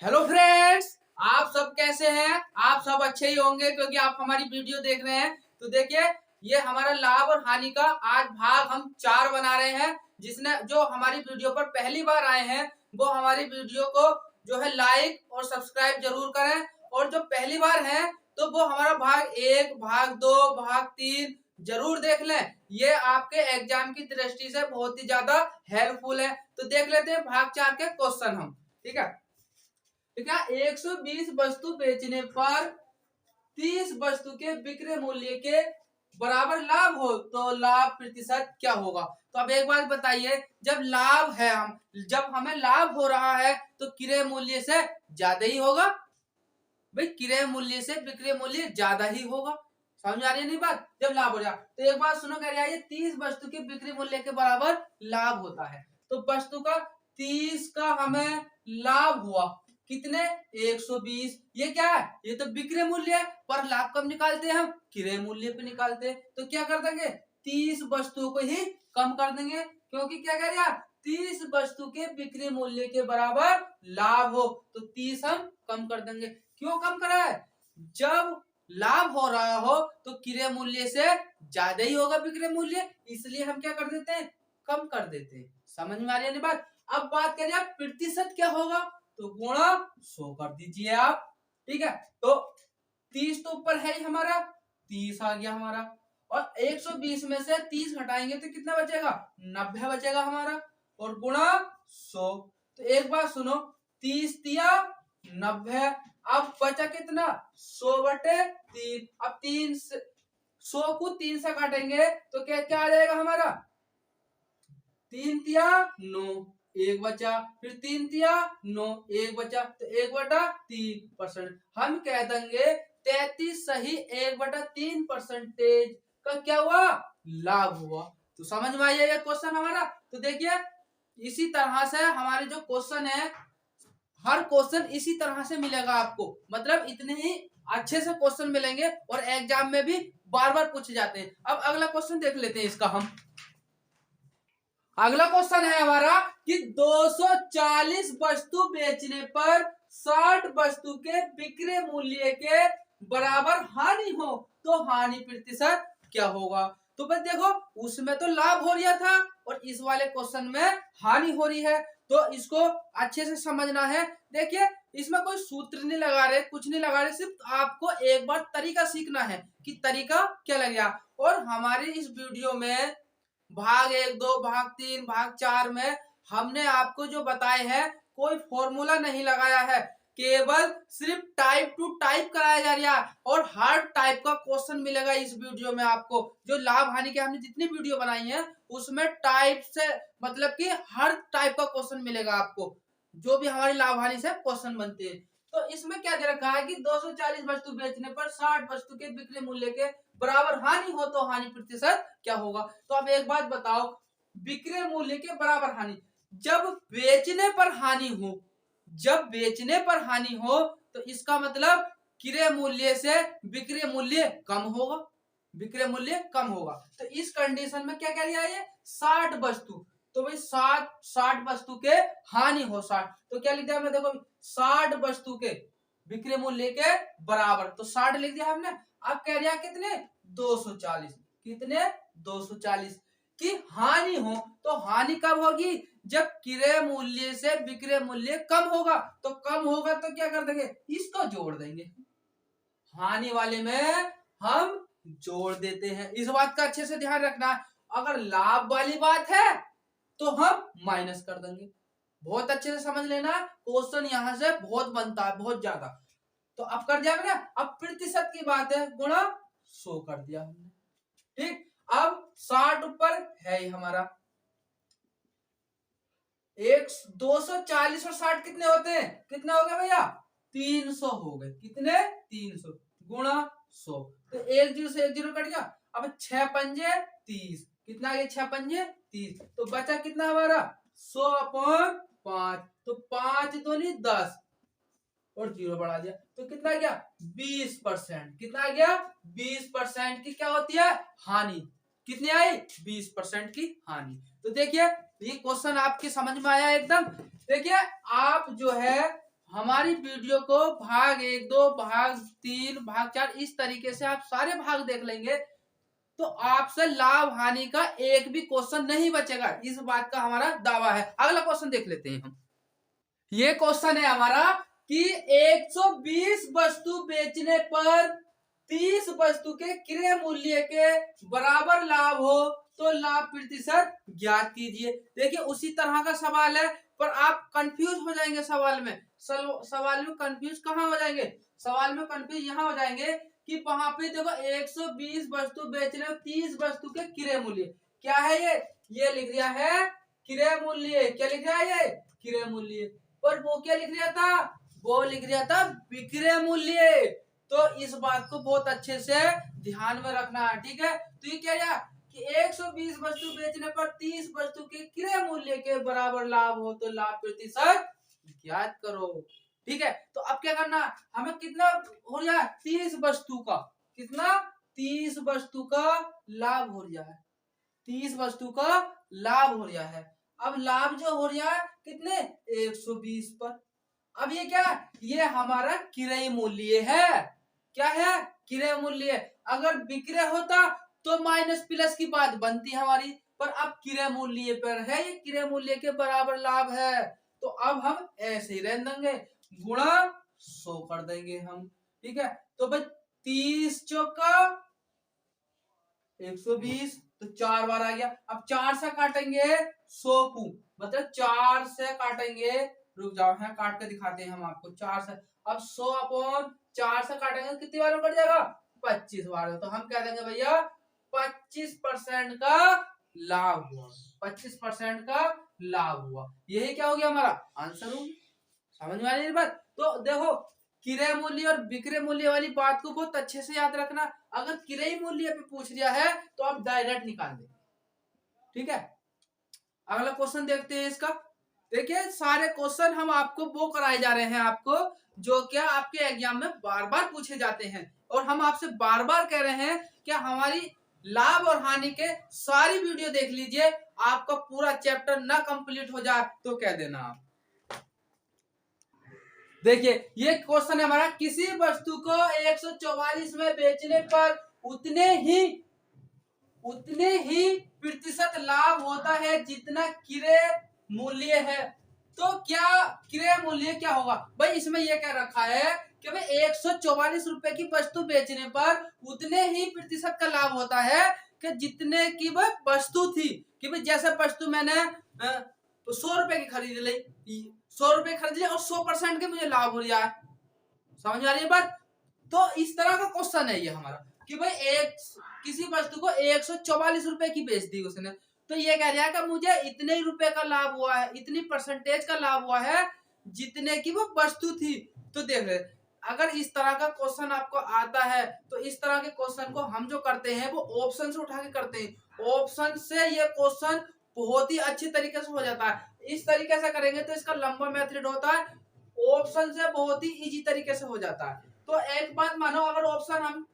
Hello friends, आप सब कैसे हैं। आप सब अच्छे ही होंगे क्योंकि आप हमारी वीडियो देख रहे हैं। तो देखिए, ये हमारा लाभ और हानि का आज भाग हम 4 बना रहे हैं। जिसने जो हमारी वीडियो पर पहली बार आए हैं वो हमारी वीडियो को जो है लाइक और सब्सक्राइब जरूर करें, और जो पहली बार हैं तो वो हमारा भाग 1, भाग 2, भाग 3 जरूर देख लें। ये आपके एग्जाम की दृष्टि से बहुत ही ज्यादा हेल्पफुल है। तो देख लेते हैं भाग 4 के क्वेश्चन हम। ठीक है, क्या 120 वस्तु बेचने पर 30 वस्तु के विक्रय मूल्य के बराबर लाभ हो तो लाभ प्रतिशत क्या होगा। तो अब एक बात बताइए, जब लाभ है, जब हमें लाभ हो रहा है तो क्रय मूल्य से ज्यादा ही होगा। भाई क्रय मूल्य से विक्रय मूल्य ज्यादा ही होगा। समझ आ रही है नहीं बात। जब लाभ हो जाए तो एक बात सुनो, कह रहा है 30 वस्तु के विक्रय मूल्य के बराबर लाभ होता है। तो वस्तु का 30 का हमें लाभ हुआ, कितने 120। ये क्या है, ये तो विक्रय मूल्य है, पर लाभ कब निकालते हैं हम, क्रय मूल्य पे निकालते हैं। तो क्या कर देंगे, 30 वस्तुओं को ही कम कर देंगे, क्योंकि क्या कह रहा 30 वस्तु के बिक्री मूल्य के बराबर लाभ हो तो 30 हम कम कर देंगे। क्यों कम करा है, जब लाभ हो रहा हो तो क्रय मूल्य से ज्यादा ही होगा विक्रय मूल्य, इसलिए हम क्या कर देते हैं, कम कर देते हैं। समझ में आ रही है बात। अब बात करें प्रतिशत क्या होगा, तो गुणा 100 कर दीजिए आप। ठीक है, तो 30 तो ऊपर है ही हमारा, 30 आ गया हमारा, और 120 में से 30 घटाएंगे तो कितना बचेगा, 90 बचेगा हमारा, और गुणा 100। तो एक बात सुनो, 30 दिया 90, अब बचा कितना 100/3। अब 100 को 3 से काटेंगे तो क्या क्या आ जाएगा हमारा, 3 तिया 9, एक बचा, फिर 3 तिया 9, एक बचा, तो 1/3%। हम कह देंगे 33 सही 1/3% का क्या हुआ, लाभ हुआ। तो समझ में आइए ये क्वेश्चन हमारा। तो देखिए, इसी तरह से हमारे जो क्वेश्चन है, हर क्वेश्चन इसी तरह से मिलेगा आपको, मतलब इतने ही अच्छे से क्वेश्चन मिलेंगे और एग्जाम में भी बार बार पूछे जाते हैं। अब अगला क्वेश्चन देख लेते हैं इसका हम। अगला क्वेश्चन है हमारा कि 240 वस्तु बेचने पर 60 वस्तु के विक्रय मूल्य के बराबर हानि हो तो हानि प्रतिशत क्या होगा। तो बस देखो, उसमें तो लाभ हो रहा था और इस वाले क्वेश्चन में हानि हो रही है, तो इसको अच्छे से समझना है। देखिए, इसमें कोई सूत्र नहीं लगा रहे, कुछ नहीं लगा रहे, सिर्फ आपको एक बार तरीका सीखना है कि तरीका क्या लगेगा। और हमारी इस वीडियो में भाग 1, 2, भाग 3, भाग 4 में हमने आपको जो बताए हैं कोई फॉर्मूला नहीं लगाया है, केवल सिर्फ टाइप टू टाइप कराया जा रहा है, और हर टाइप का क्वेश्चन मिलेगा इस वीडियो में आपको। जो लाभ हानि के हमने जितनी वीडियो बनाई है उसमें टाइप से मतलब कि हर टाइप का क्वेश्चन मिलेगा आपको, जो भी हमारी लाभ हानि से क्वेश्चन बनते हैं। तो इसमें क्या दे रखा है कि 240 वस्तु बेचने पर 60 वस्तु के बिक्री मूल्य के बराबर हानि हो तो हानि प्रतिशत क्या होगा। तो अब एक बात बताओ, विक्रय मूल्य के बराबर हानि, जब बेचने पर हानि हो, जब बेचने पर हानि हो तो इसका मतलब क्रय मूल्य से विक्रय मूल्य कम होगा, विक्रय मूल्य कम होगा। तो इस कंडीशन में क्या कह रहा है ये 60 वस्तु, तो भाई 60 वस्तु के हानि हो 60, तो क्या लिख दिया हमने, देखो 60 वस्तु के विक्रय मूल्य के बराबर, तो 60 लिख दिया हमने। अब कह रहा कितने 240, कितने 240 की हानि हो, तो हानि कब होगी, जब क्रय मूल्य से विक्रय मूल्य कम होगा। तो कम होगा तो क्या कर देंगे, इसको जोड़ देंगे, हानि वाले में हम जोड़ देते हैं। इस बात का अच्छे से ध्यान रखना है। अगर लाभ वाली बात है तो हम माइनस कर देंगे। बहुत अच्छे से समझ लेना, क्वेश्चन यहां से बहुत बनता है, बहुत ज्यादा। तो अब कर दिया मैंने। अब प्रतिशत की बात है, गुणा 100 कर दिया हमने। ठीक, अब 60 ऊपर है ही हमारा, 240 और 60 कितने होते हैं, कितने हो गए भैया, 300 हो गए, कितने 300 गुणा 100, तो 1 जीरो से 1 जीरो कट गया। अब 6 पंजे 30, कितना आ गया 6 पंजे 30, तो बचा कितना हमारा 100/5, तो 5 दूनी 10 और 0 बढ़ा दिया, तो कितना गया 20%। कितना गया 20% की क्या होती है हानि, कितनी आई 20% की हानि। तो देखिए, ये क्वेश्चन आपकी समझ में आया एकदम। देखिए, आप जो है हमारी वीडियो को भाग 1, 2, भाग 3, भाग 4 इस तरीके से आप सारे भाग देख लेंगे तो आपसे लाभ हानि का एक भी क्वेश्चन नहीं बचेगा, इस बात का हमारा दावा है। अगला क्वेश्चन देख लेते हैं हम। ये क्वेश्चन है हमारा कि 120 वस्तु बेचने पर 30 वस्तु के क्रय मूल्य के बराबर लाभ हो तो लाभ प्रतिशत ज्ञात कीजिए। देखिए उसी तरह का सवाल है, पर आप कंफ्यूज हो जाएंगे सवाल में। सवाल में कंफ्यूज कहाँ हो जाएंगे, सवाल में कंफ्यूज यहाँ हो जाएंगे कि वहां पे देखो 120 वस्तु बेचने और 30 वस्तु के क्रय मूल्य क्या है, ये लिख दिया है क्रय मूल्य। क्या लिख रहा है, ये क्रय मूल्य। पर वो क्या लिख रहा था, वो लिख रहा था विक्रय मूल्य। तो इस बात को बहुत अच्छे से ध्यान में रखना है, ठीक है। तो ये क्या है कि 120 वस्तु बेचने पर 30 वस्तु के क्रय मूल्य के बराबर लाभ हो तो लाभ प्रतिशत ज्ञात करो, ठीक है। तो अब क्या करना, हमें कितना हो रहा है 30 वस्तु का, कितना 30 वस्तु का लाभ हो रहा है, 30 वस्तु का लाभ हो रहा है। अब लाभ जो हो रहा है कितने 120 पर। अब ये क्या, ये हमारा क्रय मूल्य है। क्या है, क्रय मूल्य। अगर विक्रय होता तो माइनस प्लस की बात बनती हमारी, पर अब क्रय मूल्य पर है, ये क्रय मूल्य के बराबर लाभ है। तो अब हम ऐसे ही रहने देंगे, गुणा 100 कर देंगे हम, ठीक है। तो भाई 30 चौका 120, तो 4 बार आ गया। अब 4 से काटेंगे 100 को, मतलब 4 से काटेंगे, रुक जाओ है काट के दिखाते हैं हम आपको। 4 से अब 100 अपॉन 4 से काटेंगे कितनी बार में कट जाएगा, 25 बार में। तो हम कह देंगे भैया 25% का लाभ हुआ, 25% का लाभ हुआ। यही क्या हो गया हमारा आंसर हो गया। समझ में आ रही है बात। तो देखो क्रय मूल्य और विक्रय मूल्य वाली बात को बहुत अच्छे से याद रखना। अगर क्रय मूल्य पे पूछ लिया है तो आप डायरेक्ट निकाल दें, ठीक है। अगला क्वेश्चन देखते हैं इसका। देखिए सारे क्वेश्चन हम आपको वो कराए जा रहे हैं आपको, जो क्या आपके एग्जाम में बार बार पूछे जाते हैं। और हम आपसे बार बार कह रहे हैं कि हमारी लाभ और हानि के सारी वीडियो देख लीजिए, आपका पूरा चैप्टर ना कंप्लीट हो जाए तो कह देना आप। देखिए ये क्वेश्चन है हमारा, किसी वस्तु को 144 में बेचने पर उतने ही प्रतिशत लाभ होता है जितना क्रय मूल्य है। तो क्या क्रय मूल्य क्या होगा भाई, इसमें यह कह रखा है कि भाई 144 रुपए की वस्तु बेचने पर उतने ही प्रतिशत का लाभ होता है कि जितने की वह वस्तु थी। कि भाई जैसे वस्तु मैंने 100 रुपए की खरीद ली, 100 रुपए खरीद लिया और 100% के मुझे लाभ हो रहा है। समझ आ रही है बात। तो इस तरह का क्वेश्चन है ये हमारा कि भाई किसी वस्तु को 144 रुपए की बेच दी उसने, तो ये कह रहा है कि मुझे इतने ही रुपए का लाभ हुआ है, इतनी परसेंटेज का लाभ हुआ है जितने की वो वस्तु थी। तो देख रहे अगर इस तरह का क्वेश्चन आपको आता है तो इस तरह के क्वेश्चन को हम जो करते हैं वो ऑप्शन से उठा के करते हैं। ऑप्शन से ये क्वेश्चन बहुत ही अच्छी तरीके से हो जाता है। इस तरीके से करेंगे तो इसका लंबा मेथड होता है, ऑप्शन से बहुत ही इजी तरीके से हो जाता है। तो एक बात मानो, अगर ऑप्शन हम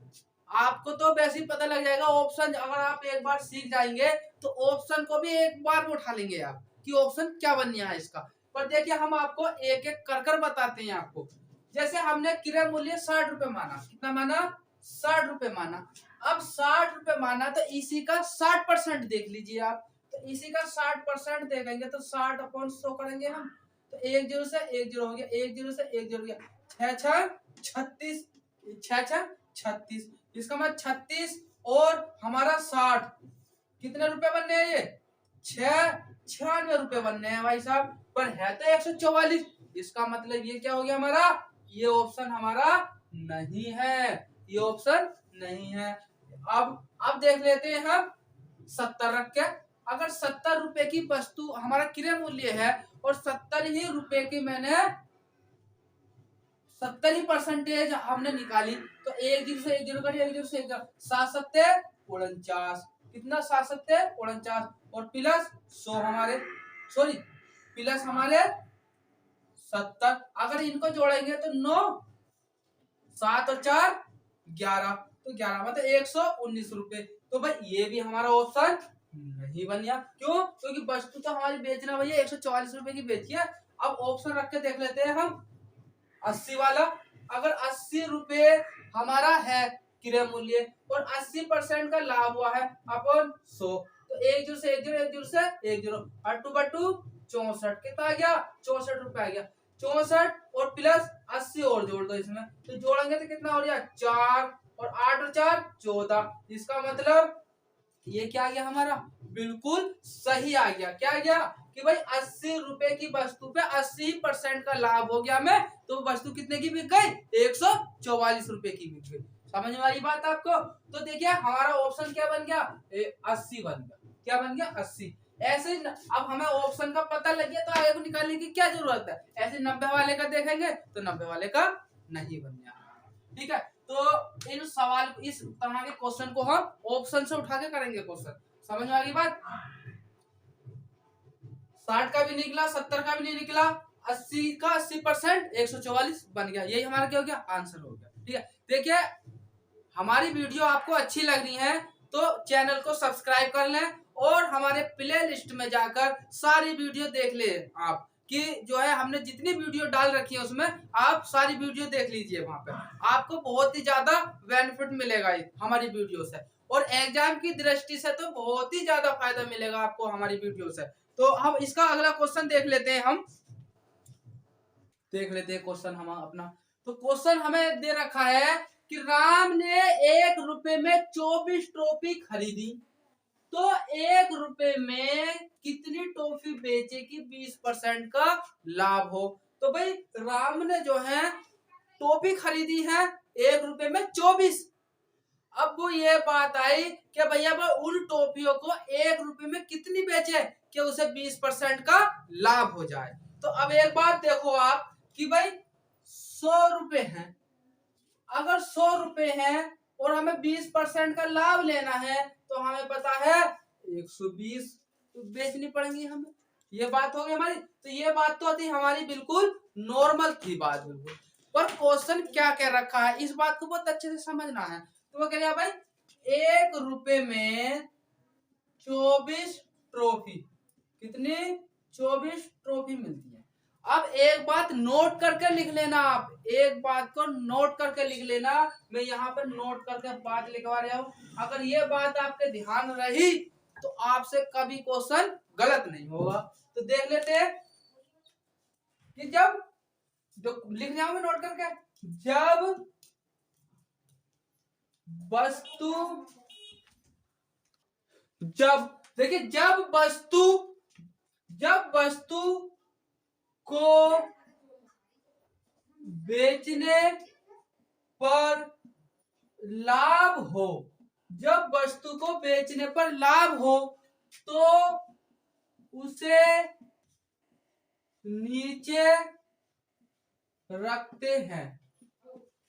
आपको तो वैसे ही पता लग जाएगा, ऑप्शन अगर आप एक बार सीख जाएंगे तो ऑप्शन को भी एक बार में उठा लेंगे आप कि ऑप्शन क्या बनना है इसका। पर देखिए हम आपको एक एक कर कर बताते हैं आपको। जैसे हमने क्रय मूल्य 60 रुपए माना, कितना माना 60 रुपए माना। अब 60 रुपए माना तो इसी का 60% देख लीजिए आप। तो इसी का 60% देखेंगे तो 60 अपॉन 100 करेंगे हम। तो 1 0 से 1 0 हो गया, 1 0 से 1 0 हो गया, 6 6 36, 6 6 36, इसका मतलब 36 और हमारा 60 कितने रुपए बनने हैं, ये 96 रुपए बनने हैं भाई साहब। पर है तो 144, इसका मतलब ये क्या हो गया हमारा, ये ऑप्शन हमारा नहीं है, ये ऑप्शन नहीं है। अब देख लेते हैं हम 70 रख के। अगर 70 रुपए की वस्तु हमारा क्रय मूल्य है और 70 ही रुपए की मैंने 70 ही परसेंटेज हमने निकाली, तो 1 0 से 1 0 कट, 1 0 से 1 0, 7 7 49, कितना 7 7 49 और प्लस 100 हमारे, सॉरी प्लस हमारे 70। अगर इनको जोड़ेंगे तो 9 7 और 4 11, तो 11 मतलब 119 रुपए। तो भाई ये भी हमारा ऑप्शन नहीं बन गया। क्यों, क्योंकि वस्तु तो हमारी बेचना भैया 144 रुपए की बेची है। अब ऑप्शन रख के देख लेते हैं हम। 80 वाला। अगर 80 रुपए हमारा है क्रय मूल्य और 80% का लाभ हुआ है अपन 100, तो 1 जीरो से 1 जीरो, 1 जीरो से 1 जीरो, 8 2 बट्टू 64, कितना आ गया 64 रुपए आ गया। 64 और प्लस 80 और जोड़ दो इसमें, तो जोड़ेंगे तो कितना हो गया 4 और 8 और 4 14। इसका मतलब ये क्या आ गया हमारा बिल्कुल सही आ गया। क्या आ गया कि भाई 80 रुपए की वस्तु पे 80% का लाभ हो गया हमें, तो वस्तु कितने की बिक गई 144 रुपए की बिक गई। समझ में आई बात आपको? तो देखिए हमारा ऑप्शन क्या बन गया 80 बन गया। क्या बन गया 80। ऐसे अब हमें ऑप्शन का पता लग गया तो आगे को निकालने की क्या जरूरत है। ऐसे 90 वाले का देखेंगे तो 90 वाले का नहीं बन गया। ठीक है, तो इन सवाल इस तरह के क्वेश्चन को हम ऑप्शन से उठा के करेंगे क्वेश्चन। समझ में आ गई बात? 60 का भी निकला, 70 का भी नहीं निकला, 80 का 80% 144 बन गया। यही हमारा क्या हो गया आंसर हो गया। ठीक है, देखिए हमारी वीडियो आपको अच्छी लग रही है तो चैनल को सब्सक्राइब कर लें और हमारे प्ले लिस्ट में जाकर सारी वीडियो देख ले आप, कि जो है हमने जितनी वीडियो डाल रखी है उसमें आप सारी वीडियो देख लीजिए। वहां पे आपको बहुत ही ज्यादा बेनिफिट मिलेगा हमारी वीडियो से, और एग्जाम की दृष्टि से तो बहुत ही ज्यादा फायदा मिलेगा आपको हमारी वीडियो से। तो हम इसका अगला क्वेश्चन देख लेते हैं। हम देख लेते हैं क्वेश्चन हम अपना। तो क्वेश्चन हमें दे रखा है कि राम ने 1 रुपए में 24 टॉफी खरीदी, तो 1 रुपए में कितनी टॉफी बेचे कि 20% का लाभ हो। तो भाई राम ने जो है टॉफी खरीदी है 1 रुपए में 24। अब वो ये बात आई कि भैया वो उन टॉफियों को 1 रुपए में कितनी बेचे कि उसे 20% का लाभ हो जाए। तो अब एक बात देखो आप कि भाई 100 रुपए है, अगर 100 रुपए है और हमें 20% का लाभ लेना है तो हमें पता है 120 तो बेचनी पड़ेगी हमें। ये बात हो गई हमारी। तो ये बात तो थी हमारी बिल्कुल नॉर्मल थी बात बिल्कुल, पर क्वेश्चन क्या कह रखा है इस बात को बहुत अच्छे से समझना है। तो वो कह रहा भाई 1 रुपए में 24 ट्रॉफी, कितनी 24 ट्रॉफी मिलती है। अब एक बात नोट करके लिख लेना, आप एक बात को नोट करके लिख लेना। मैं यहाँ पर नोट करके बात लिखवा रहा हूँ, अगर ये बात आपके ध्यान रही तो आपसे कभी क्वेश्चन गलत नहीं होगा। तो देख लेते हैं कि जब लिख जाओ मैं नोट करके, जब वस्तु जब देखिए जब वस्तु को बेचने पर लाभ हो, जब वस्तु को बेचने पर लाभ हो तो उसे नीचे रखते हैं,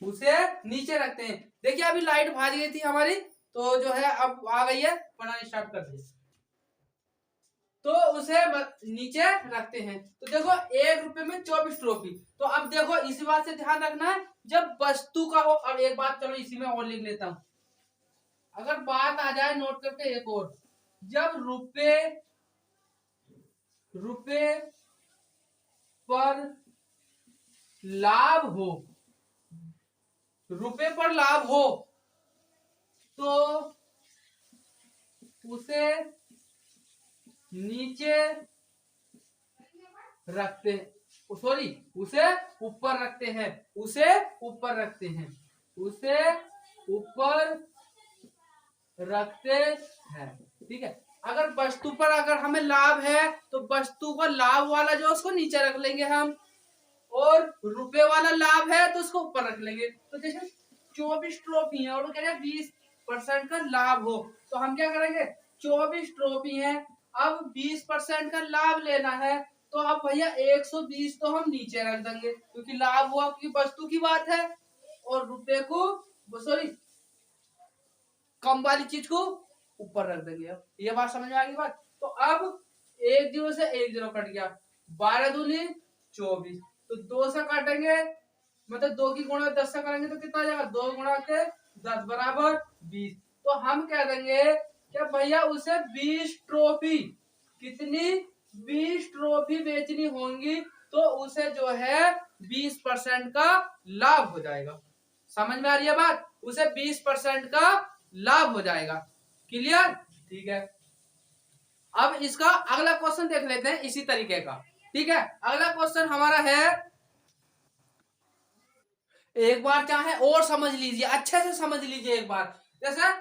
उसे नीचे रखते हैं। देखिए अभी लाइट भाग गई थी हमारी, तो जो है अब आ गई है, पढ़ाना स्टार्ट कर दिया। तो उसे नीचे रखते हैं। तो देखो 1 रुपए में 24 ट्रॉफी। तो अब देखो इसी बात से ध्यान रखना है जब वस्तु का हो। अब एक बात चलो इसी में और लिख लेता हूं, अगर बात आ जाए नोट करके एक और, जब रुपए पर लाभ हो, रुपए पर लाभ हो तो उसे नीचे रखते हैं, सॉरी उसे ऊपर रखते हैं, उसे ऊपर रखते हैं, उसे ऊपर रखते हैं। ठीक है, अगर वस्तु पर अगर हमें लाभ है तो वस्तु का लाभ वाला जो उसको नीचे रख लेंगे हम, और रुपए वाला लाभ है तो उसको ऊपर रख लेंगे। तो जैसे 24 ट्रॉफी है और वो कह रहे हैं 20% का लाभ हो, तो हम क्या करेंगे 24 ट्रॉफी है, अब 20% का लाभ लेना है तो अब भैया 120 तो हम नीचे रख देंगे क्योंकि लाभ हुआ, क्योंकि वस्तु की बात है, और रुपए को सॉरी कम वाली चीज को ऊपर रख देंगे। अब ये बात समझ में आ गई बात। तो अब 1 जीरो से 1 जीरो कट गया, 12 दूनी 24, तो 2 से काटेंगे, मतलब 2 की गुणा 10 से करेंगे तो कितना आ जाएगा 2 गुणा के 10 बराबर 20। तो हम कह देंगे कि भैया उसे 20 ट्रॉफी, कितनी 20 ट्रॉफी बेचनी होंगी तो उसे जो है 20% का लाभ हो जाएगा। समझ में आ रही है बात? उसे 20% का लाभ हो जाएगा। क्लियर? ठीक है, अब इसका अगला क्वेश्चन देख लेते हैं इसी तरीके का। ठीक है, अगला क्वेश्चन हमारा है, एक बार चाहे और समझ लीजिए, अच्छे से समझ लीजिए एक बार। जैसे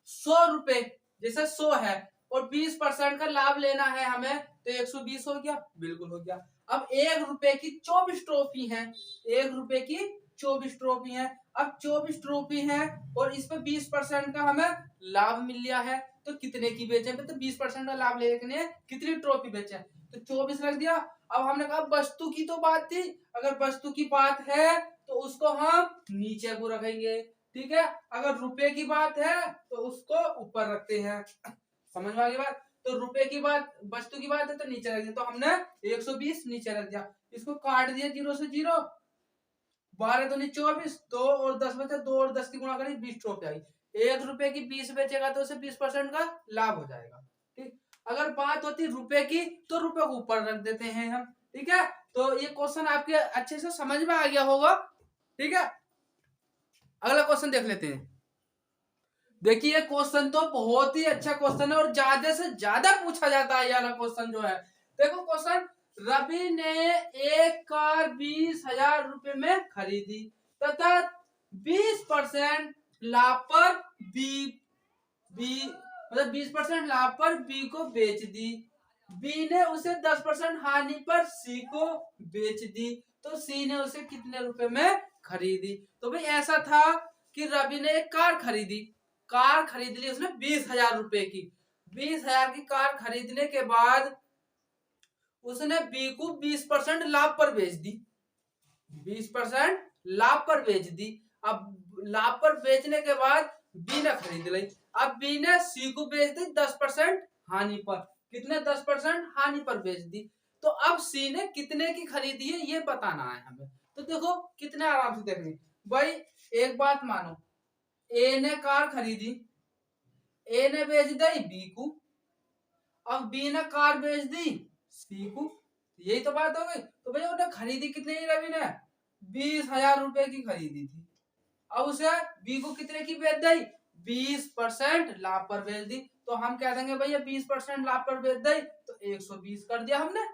100 रुपए, जैसे 100 है और 20% का लाभ लेना है हमें, तो 120 हो गया, बिल्कुल हो गया। अब 1 रुपए की 24 ट्रॉफी है, 1 रुपए की 24 ट्रॉफी है। अब 24 ट्रॉफी है और इस पे 20% का हमें लाभ मिल लिया है, तो कितने की बेचे? तो 20% का लाभ लेने कितनी ट्रॉफी बेचे? तो 24 रख दिया। अब हमने कहा वस्तु की तो बात थी, अगर वस्तु की बात है तो उसको हम नीचे को रखेंगे। ठीक है, अगर रुपए की बात है तो उसको ऊपर रखते हैं। समझ में आ गई बात? तो रुपए की बात, वस्तु की बात है तो नीचे रख दिया, तो हमने 120 नीचे रख दिया। इसको काट दिया 0 से 0, 12 दूनी 24, 2 और 10 बचे, 2 और 10 की गुणा करी 20 ट्रॉफी आई। 1 रुपए की 20 बेचेगा तो उसे 20% का लाभ हो जाएगा। ठीक, अगर बात होती रुपए की तो रुपए को ऊपर रख देते हैं हम। ठीक है, तो ये क्वेश्चन आपके अच्छे से समझ में आ गया होगा। ठीक है, अगला क्वेश्चन देख लेते हैं। देखिए क्वेश्चन तो बहुत ही अच्छा क्वेश्चन है और ज्यादा से ज्यादा पूछा जाता है ये वाला क्वेश्चन जो है। देखो क्वेश्चन, रवि ने एक कार 20,000 रुपए में खरीदी तथा 20% लाभ पर बी बी मतलब 20% लाभ पर बी को बेच दी। बी ने उसे 10% हानि पर सी को बेच दी, तो सी ने उसे कितने रुपए में खरीदी? तो भाई ऐसा था कि रवि ने एक कार खरीदी, कार खरीद ली उसने 20,000 रुपए की। 20,000 की कार खरीदने के बाद उसने बी को 20% लाभ पर बेच दी, 20% लाभ पर बेच दी। अब लाभ पर बेचने के बाद बी ने खरीद ली। अब बी ने सी को बेच दी 10% हानि पर। कितने? 10% हानि पर बेच दी। तो अब सी ने कितने की खरीदी है ये बताना है हमें। तो देखो कितने आराम से देखने भाई, एक बात मानो, ए ने कार खरीदी, ए ने बेच दी बी को, अब बी ने कार बेच दी सी को, यही तो बात हो गई। तो भैया उन्हें खरीदी कितने की? रवि ने 20,000 रुपए की खरीदी थी। अब उसे बी को कितने की बेच दी? 20% लाभ पर बेच दी। तो हम कह देंगे भैया 20% लाभ पर बेच दी, तो 120 कर दिया हमने।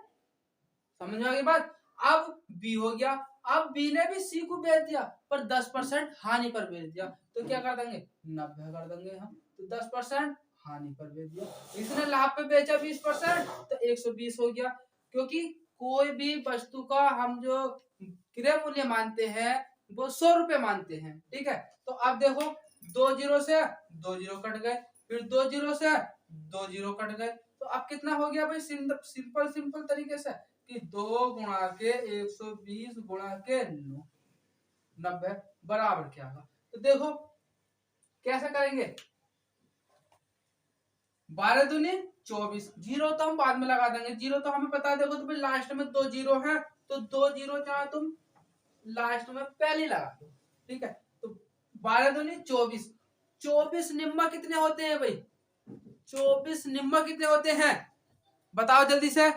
समझ में आ गई बात? अब बी हो गया, अब बी ने भी सी को बेच दिया पर 10% हानि पर बेच दिया, तो क्या कर देंगे? 90 कर देंगे हम। तो 10% हानि पर बेच दिया, इसने लाभ पे बेचा 20%, तो 120 हो गया। क्योंकि कोई भी वस्तु का हम जो क्रय मूल्य मानते हैं वो 100 रुपए मानते हैं। ठीक है, तो अब देखो 2 जीरो से 2 जीरो कट गए, फिर 2 जीरो से 2 जीरो कट गए, तो अब कितना हो गया भाई? सिंपल सिंपल तरीके से कि 2 गुणा के 120 गुणा के 90 बराबर क्या होगा? तो देखो कैसे करेंगे, 12 दूनी 24, जीरो तो हम बाद में लगा देंगे, जीरो तो हमें पता है। देखो तो भाई लास्ट में 2 जीरो है, तो 2 जीरो चाहे तुम लास्ट में पहले लगा दो। ठीक है, तो 12 दूनी 24, 24 निम्मा कितने होते हैं भाई? 24 निम्मा कितने होते हैं बताओ जल्दी से?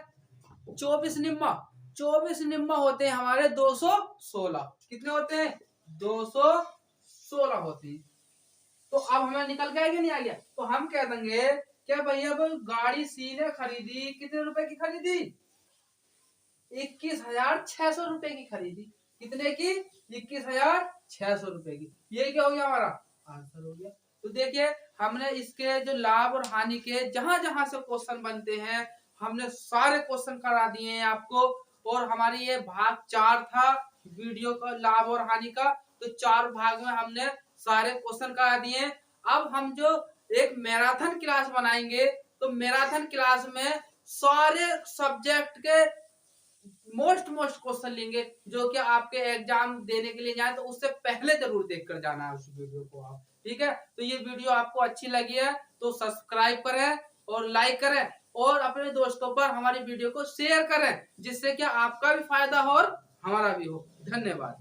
24 निम्मा, 24 निम्मा होते हैं हमारे 216। कितने होते हैं? 216 होते हैं। तो अब हमें निकल गया कि नहीं आ गया? तो हम कह देंगे क्या भैया गाड़ी सी ने खरीदी कितने रुपए की खरीदी? 21,600 रुपए की खरीदी। कितने की? 21,600 रुपए की। ये क्या हो गया? हमारा आंसर हो गया। तो देखिए हमने इसके जो लाभ और हानि के जहां जहां से क्वेश्चन बनते हैं हमने सारे क्वेश्चन करा दिए हैं आपको। और हमारी ये भाग 4 था वीडियो का लाभ और हानि का, तो 4 भाग में हमने सारे क्वेश्चन करा दिए। अब हम जो एक मैराथन क्लास बनाएंगे, तो मैराथन क्लास में सारे सब्जेक्ट के मोस्ट क्वेश्चन लेंगे जो कि आपके एग्जाम देने के लिए जाए तो उससे पहले जरूर देखकर जाना है उस वीडियो को आप। ठीक है, तो ये वीडियो आपको अच्छी लगी है तो सब्सक्राइब करें और लाइक करें और अपने दोस्तों पर हमारी वीडियो को शेयर करें, जिससे कि आपका भी फायदा हो और हमारा भी हो। धन्यवाद।